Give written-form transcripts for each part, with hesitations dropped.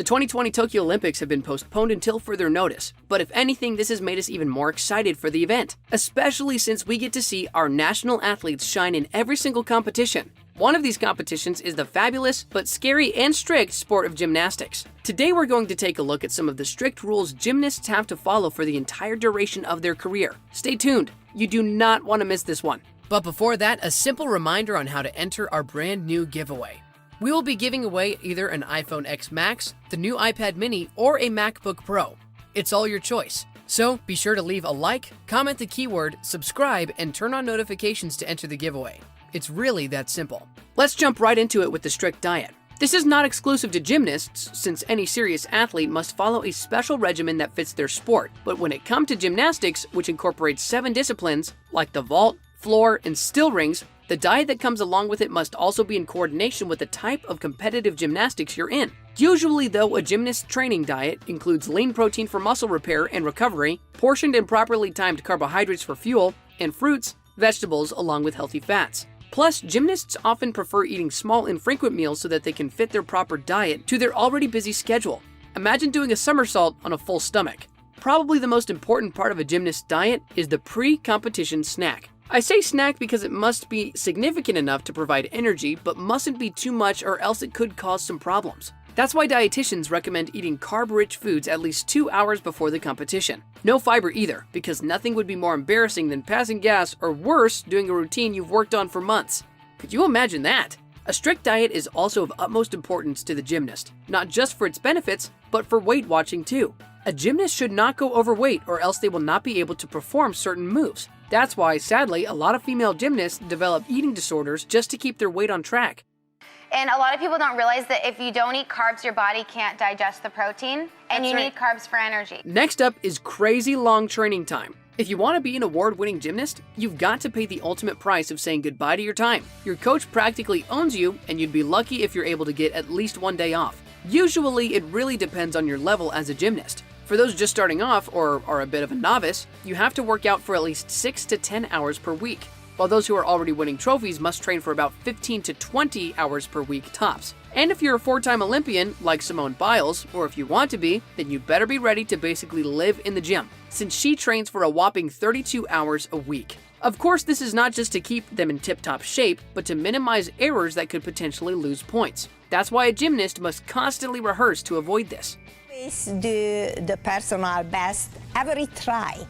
The 2020 Tokyo Olympics have been postponed until further notice, but if anything, this has made us even more excited for the event, especially since we get to see our national athletes shine in every single competition. One of these competitions is the fabulous, but scary and strict sport of gymnastics. Today we're going to take a look at some of the strict rules gymnasts have to follow for the entire duration of their career. Stay tuned, you do not want to miss this one. But before that, a simple reminder on how to enter our brand new giveaway. We will be giving away either an iPhone X Max, the new iPad mini, or a MacBook Pro. It's all your choice. So be sure to leave a like, comment the keyword, subscribe, and turn on notifications to enter the giveaway. It's really that simple. Let's jump right into it with the strict diet. This is not exclusive to gymnasts, since any serious athlete must follow a special regimen that fits their sport. But when it comes to gymnastics, which incorporates 7 disciplines, like the vault, floor, and still rings, the diet that comes along with it must also be in coordination with the type of competitive gymnastics you're in. Usually though, a gymnast training diet includes lean protein for muscle repair and recovery, portioned and properly timed carbohydrates for fuel, and fruits, vegetables, along with healthy fats. Plus, gymnasts often prefer eating small infrequent meals so that they can fit their proper diet to their already busy schedule. Imagine doing a somersault on a full stomach. Probably the most important part of a gymnast's diet is the pre-competition snack. I say snack because it must be significant enough to provide energy, but mustn't be too much or else it could cause some problems. That's why dietitians recommend eating carb-rich foods at least 2 hours before the competition. No fiber either, because nothing would be more embarrassing than passing gas or worse, doing a routine you've worked on for months. Could you imagine that? A strict diet is also of utmost importance to the gymnast, not just for its benefits, but for weight watching too. A gymnast should not go overweight or else they will not be able to perform certain moves. That's why, sadly, a lot of female gymnasts develop eating disorders just to keep their weight on track. And a lot of people don't realize that if you don't eat carbs, your body can't digest the protein, and you need carbs for energy. Next up is crazy long training time. If you want to be an award-winning gymnast, you've got to pay the ultimate price of saying goodbye to your time. Your coach practically owns you, and you'd be lucky if you're able to get at least 1 day off. Usually, it really depends on your level as a gymnast. For those just starting off or are a bit of a novice, you have to work out for at least 6 to 10 hours per week, while those who are already winning trophies must train for about 15 to 20 hours per week tops. And if you're a 4-time Olympian like Simone Biles, or if you want to be, then you better be ready to basically live in the gym, since she trains for a whopping 32 hours a week. Of course, this is not just to keep them in tip-top shape, but to minimize errors that could potentially lose points. That's why a gymnast must constantly rehearse to avoid this. Always do the personal best. Every try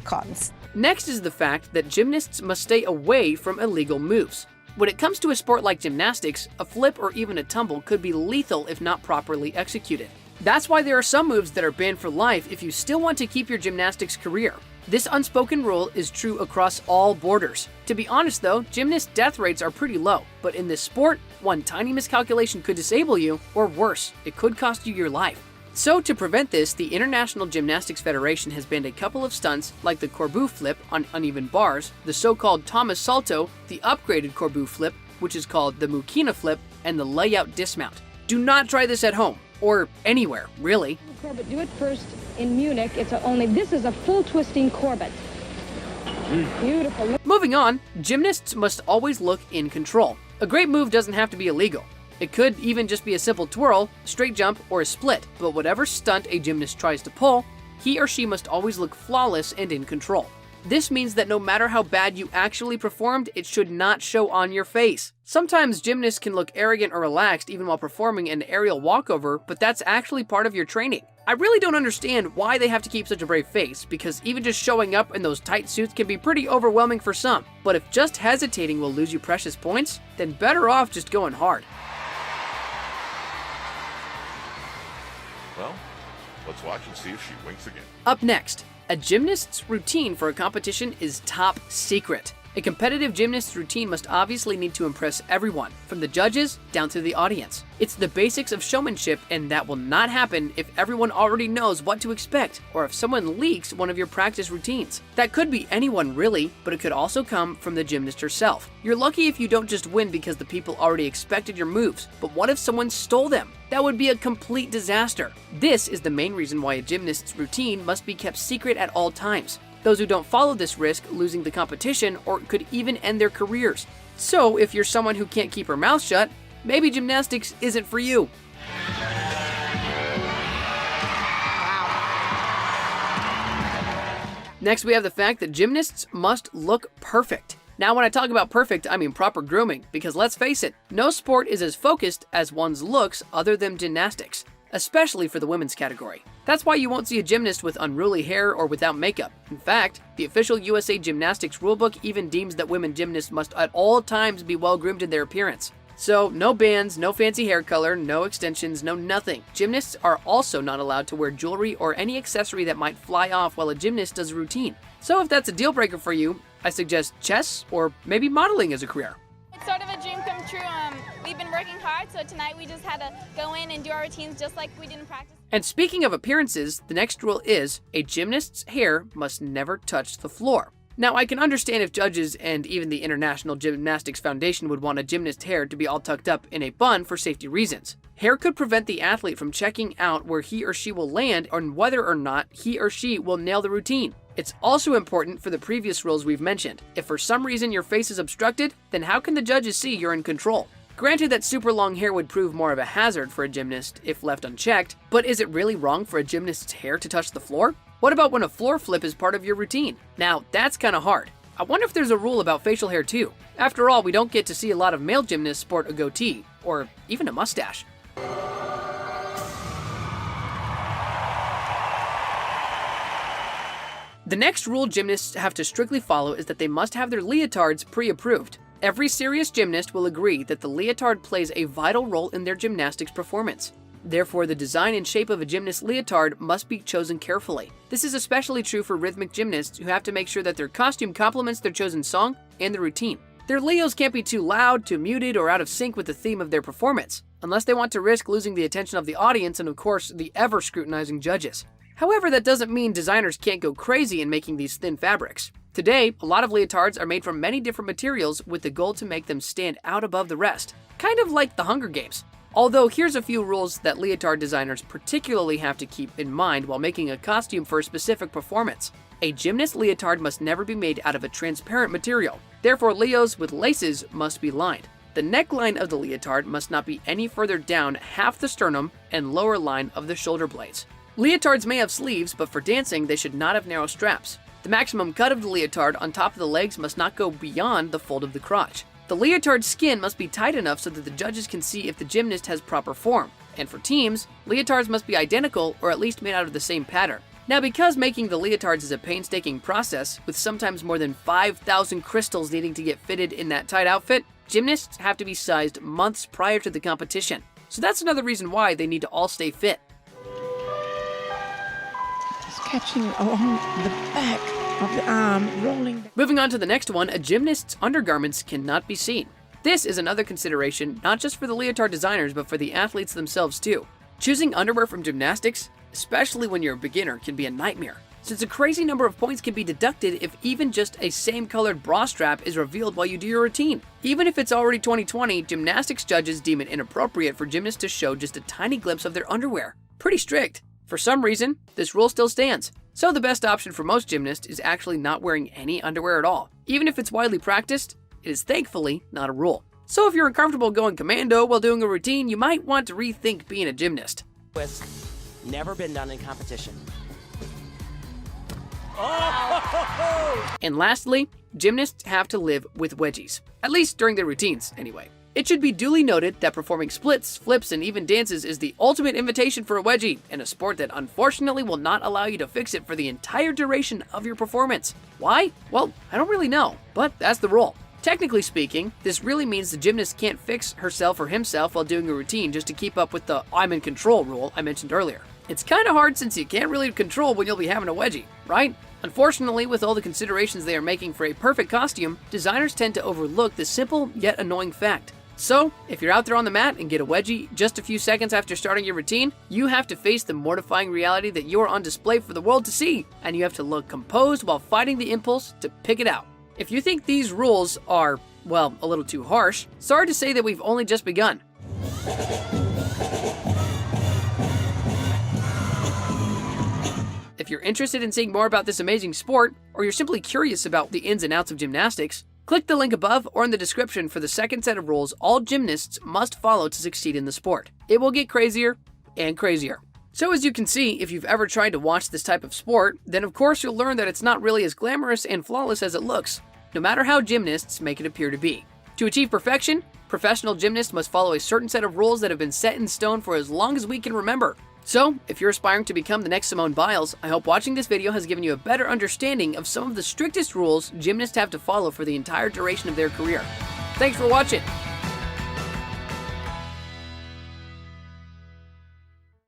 counts. Next is the fact that gymnasts must stay away from illegal moves. When it comes to a sport like gymnastics, a flip or even a tumble could be lethal if not properly executed. That's why there are some moves that are banned for life if you still want to keep your gymnastics career. This unspoken rule is true across all borders. To be honest though, gymnast death rates are pretty low, but in this sport, one tiny miscalculation could disable you, or worse, it could cost you your life. So to prevent this, the International Gymnastics Federation has banned a couple of stunts like the corbeau flip on uneven bars, the so-called Thomas Salto, the upgraded corbeau flip, which is called the Mukina flip, and the layout dismount. Do not try this at home, or anywhere, really. Corbett, do it first in Munich. This is a full twisting Corbett. Beautiful. Moving on, gymnasts must always look in control. A great move doesn't have to be illegal. It could even just be a simple twirl, straight jump, or a split, but whatever stunt a gymnast tries to pull, he or she must always look flawless and in control. This means that no matter how bad you actually performed, it should not show on your face. Sometimes gymnasts can look arrogant or relaxed even while performing an aerial walkover, but that's actually part of your training. I really don't understand why they have to keep such a brave face, because even just showing up in those tight suits can be pretty overwhelming for some. But if just hesitating will lose you precious points, then better off just going hard. Well, let's watch and see if she winks again. Up next, a gymnast's routine for a competition is top secret. A competitive gymnast's routine must obviously need to impress everyone, from the judges down to the audience. It's the basics of showmanship, and that will not happen if everyone already knows what to expect, or if someone leaks one of your practice routines. That could be anyone really, but it could also come from the gymnast herself. You're lucky if you don't just win because the people already expected your moves, but what if someone stole them? That would be a complete disaster. This is the main reason why a gymnast's routine must be kept secret at all times. Those who don't follow this risk losing the competition or could even end their careers. So if you're someone who can't keep her mouth shut, maybe gymnastics isn't for you. Next, we have the fact that gymnasts must look perfect. Now, when I talk about perfect, I mean proper grooming, because let's face it, no sport is as focused as one's looks other than gymnastics, especially for the women's category. That's why you won't see a gymnast with unruly hair or without makeup. In fact, the official USA Gymnastics rulebook even deems that women gymnasts must at all times be well groomed in their appearance. So, no bands, no fancy hair color, no extensions, no nothing. Gymnasts are also not allowed to wear jewelry or any accessory that might fly off while a gymnast does a routine. So if that's a deal breaker for you, I suggest chess or maybe modeling as a career. It's sort of a dream come true. We've been working hard, so tonight we just had to go in and do our routines just like we did in practice. And speaking of appearances, the next rule is a gymnast's hair must never touch the floor. Now, I can understand if judges and even the International Gymnastics Foundation would want a gymnast's hair to be all tucked up in a bun for safety reasons. Hair could prevent the athlete from checking out where he or she will land and whether or not he or she will nail the routine. It's also important for the previous rules we've mentioned. If for some reason your face is obstructed, then how can the judges see you're in control? Granted that super long hair would prove more of a hazard for a gymnast if left unchecked, but is it really wrong for a gymnast's hair to touch the floor? What about when a floor flip is part of your routine? Now, that's kind of hard. I wonder if there's a rule about facial hair too. After all, we don't get to see a lot of male gymnasts sport a goatee, or even a mustache. The next rule gymnasts have to strictly follow is that they must have their leotards pre-approved. Every serious gymnast will agree that the leotard plays a vital role in their gymnastics performance. Therefore, the design and shape of a gymnast's leotard must be chosen carefully. This is especially true for rhythmic gymnasts who have to make sure that their costume complements their chosen song and the routine. Their leos can't be too loud, too muted, or out of sync with the theme of their performance, unless they want to risk losing the attention of the audience and, of course, the ever-scrutinizing judges. However, that doesn't mean designers can't go crazy in making these thin fabrics. Today, a lot of leotards are made from many different materials with the goal to make them stand out above the rest, kind of like the Hunger Games. Although here's a few rules that leotard designers particularly have to keep in mind while making a costume for a specific performance. A gymnast leotard must never be made out of a transparent material. Therefore, leos with laces must be lined. The neckline of the leotard must not be any further down half the sternum and lower line of the shoulder blades. Leotards may have sleeves, but for dancing, they should not have narrow straps. The maximum cut of the leotard on top of the legs must not go beyond the fold of the crotch. The leotard skin must be tight enough so that the judges can see if the gymnast has proper form. And for teams, leotards must be identical or at least made out of the same pattern. Now, because making the leotards is a painstaking process, with sometimes more than 5,000 crystals needing to get fitted in that tight outfit, gymnasts have to be sized months prior to the competition. So that's another reason why they need to all stay fit. Just catching along the back of the arm, rolling. Moving on to the next one, a gymnast's undergarments cannot be seen. This is another consideration, not just for the leotard designers, but for the athletes themselves too. Choosing underwear from gymnastics, especially when you're a beginner, can be a nightmare, since a crazy number of points can be deducted if even just a same-colored bra strap is revealed while you do your routine. Even if it's already 2020, gymnastics judges deem it inappropriate for gymnasts to show just a tiny glimpse of their underwear. Pretty strict. For some reason, this rule still stands. So the best option for most gymnasts is actually not wearing any underwear at all. Even if it's widely practiced, it is thankfully not a rule. So if you're uncomfortable going commando while doing a routine, you might want to rethink being a gymnast. It's never been done in competition. And lastly, gymnasts have to live with wedgies. At least during their routines, anyway. It should be duly noted that performing splits, flips, and even dances is the ultimate invitation for a wedgie, in a sport that unfortunately will not allow you to fix it for the entire duration of your performance. Why? Well, I don't really know, but that's the rule. Technically speaking, this really means the gymnast can't fix herself or himself while doing a routine just to keep up with the I'm in control rule I mentioned earlier. It's kind of hard since you can't really control when you'll be having a wedgie, right? Unfortunately, with all the considerations they are making for a perfect costume, designers tend to overlook the simple yet annoying fact. So, if you're out there on the mat and get a wedgie just a few seconds after starting your routine, you have to face the mortifying reality that you are on display for the world to see, and you have to look composed while fighting the impulse to pick it out. If you think these rules are, well, a little too harsh, sorry to say that we've only just begun. If you're interested in seeing more about this amazing sport, or you're simply curious about the ins and outs of gymnastics, Click the link above or in the description for the second set of rules all gymnasts must follow to succeed in the sport. It will get crazier and crazier. So as you can see, if you've ever tried to watch this type of sport, then of course you'll learn that it's not really as glamorous and flawless as it looks, no matter how gymnasts make it appear to be. To achieve perfection, professional gymnasts must follow a certain set of rules that have been set in stone for as long as we can remember. So, if you're aspiring to become the next Simone Biles, I hope watching this video has given you a better understanding of some of the strictest rules gymnasts have to follow for the entire duration of their career. Thanks for watching!